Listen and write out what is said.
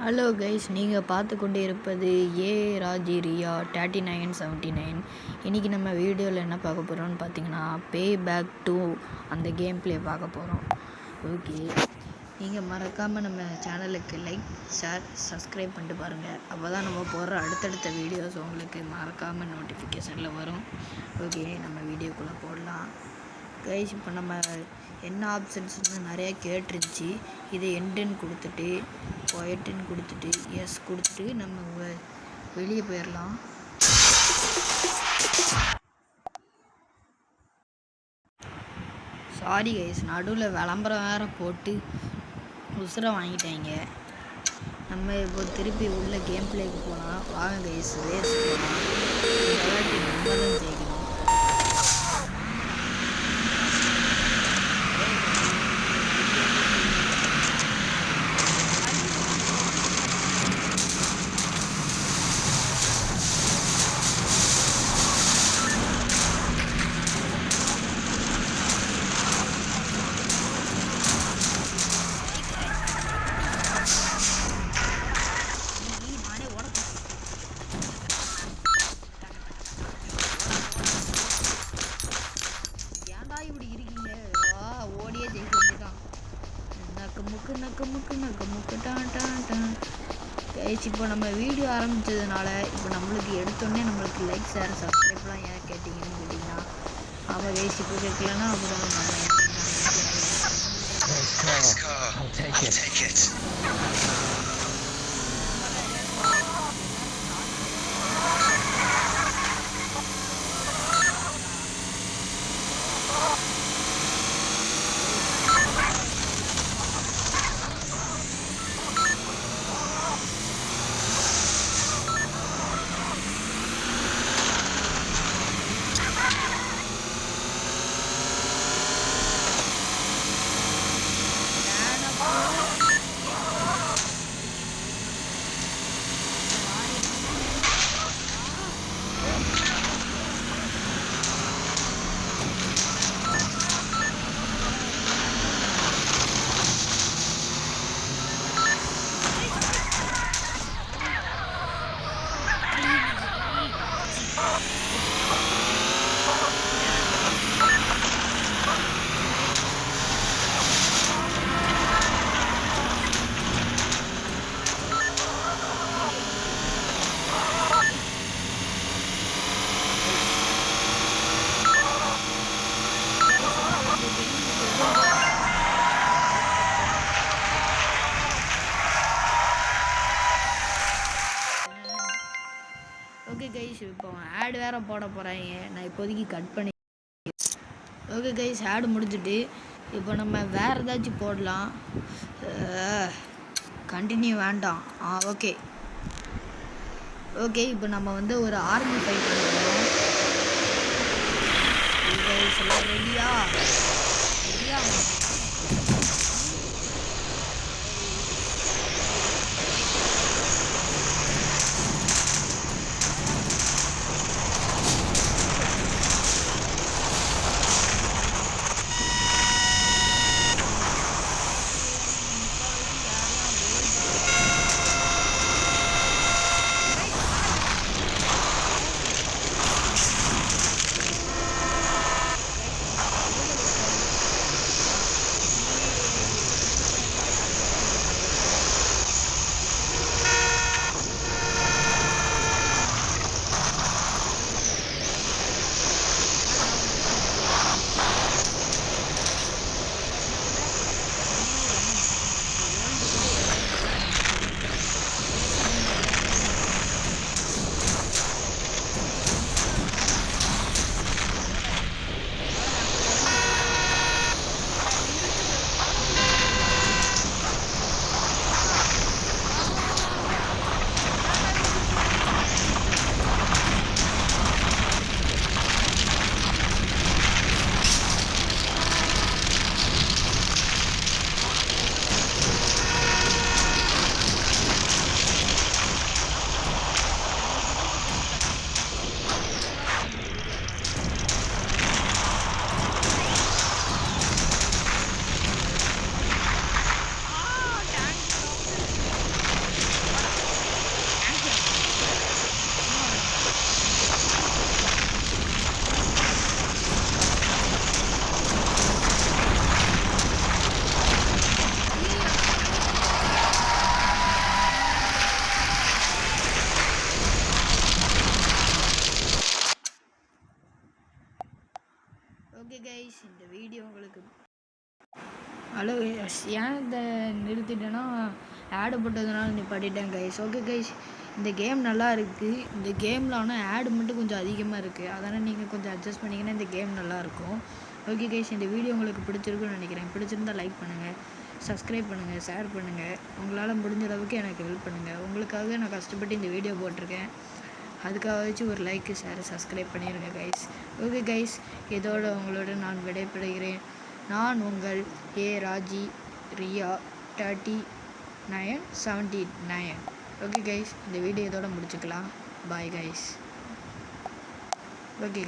Hello guys, நீங்கள் பார்த்து கொண்டு இருப்பது ஏ ராஜி ரியா 3979. இன்றைக்கி நம்ம வீடியோவில் என்ன பார்க்க போகிறோம்னு பார்த்தீங்கன்னா, பே பேக் 2 அந்த கேம் ப்ளே பார்க்க போகிறோம். ஓகே, நீங்கள் மறக்காமல் நம்ம சேனலுக்கு லைக், ஷேர், சப்ஸ்கிரைப் பண்ணிட்டு பாருங்கள். அப்போ தான் நம்ம போடுற அடுத்தடுத்த வீடியோஸ் உங்களுக்கு மறக்காமல் நோட்டிஃபிகேஷனில் வரும். ஓகே, நம்ம வீடியோக்குள்ளே போடலாம். கைஸ், இப்போ நம்ம என்ன ஆப்ஷன்ஸ்னு நிறையா கேட்டுருந்துச்சு. இதை எண்டுன்னு கொடுத்துட்டு ஒயிட்டுன்னு கொடுத்துட்டு எஸ் கொடுத்துட்டு நம்ம வெளியே போயிடலாம். சாரி கைஸ், நடுவில் விளம்பரம் வேறு போட்டு உசுரை வாங்கிட்டாங்க. நம்ம இப்போ திருப்பி உள்ள கேம் பிளேக்கு போகலாம். வாங்க கைஸ், ரேஸ் போகலாம். இந்த வாட்டி நம்ம தான் ஜெயிக்கணும். இப்படி இருக்கீங்க, ஓடியே ஜெயிக்க வேண்டியதான். நக்கு முக்கு நக்கு முக்கு நக்கு முக்கு டான் டான் டான். கைஸ், இப்போ நம்ம வீடியோ ஆரம்பித்ததுனால இப்போ நம்மளுக்கு எடுத்தோடனே நம்மளுக்கு லைக், ஷேர், சப்ஸ்கிரைப்லாம் ஏன் கேட்டிங்கன்னு கேட்டிங்கன்னா, ஆமாம் கைஸ், இப்போ கேட்கலன்னா அப்புறம் நம்ம ஓகே கைஸ், இப்போ ஆட் வேறு போட போகிறாங்க. நான் இப்போதைக்கு கட் பண்ணி. ஓகே கைஸ், ஆடு முடிஞ்சுட்டு இப்போ நம்ம வேறு ஏதாச்சும் போடலாம். கண்டினியூ வேண்டாம். ஓகே ஓகே, இப்போ நம்ம வந்து ஒரு ஆர்மி ஃபைட் பண்ணுறோம். கைஸ் எல்லாம் ரெடியா? கைஸ் ஏன் இதை நிறுத்திட்டேன்னா ஆடு போட்டதுனால நிப்பாட்டிட்டேன் கைஸ். ஓகே கைஸ், இந்த கேம் நல்லா இருக்குது. இந்த கேமில் ஆனால் ஆடு மட்டும் கொஞ்சம் அதிகமாக இருக்குது. அதனால் நீங்கள் கொஞ்சம் அட்ஜஸ்ட் பண்ணிங்கன்னா இந்த கேம் நல்லாயிருக்கும். ஓகே கைஸ், இந்த வீடியோ உங்களுக்கு பிடிச்சிருக்குன்னு நினைக்கிறேன். பிடிச்சிருந்தால் லைக் பண்ணுங்கள், சப்ஸ்கிரைப் பண்ணுங்கள், ஷேர் பண்ணுங்கள். உங்களால் முடிஞ்ச அளவுக்கு எனக்கு ஹெல்ப் பண்ணுங்கள். உங்களுக்காக நான் கஷ்டப்பட்டு இந்த வீடியோ போட்டிருக்கேன். அதுக்காகவாச்சும் ஒரு லைக்கு, ஷேர், சப்ஸ்கிரைப் பண்ணிடுங்க கைஸ். ஓகே கைஸ், இதோட உங்களோட நான் விடைபெறுகிறேன். நான் உங்கள் ராஜி ரியா 3979. ஓகே கைஸ், இந்த வீடியோ இதோட முடிச்சுக்கலாம். Bye guys. ஓகே.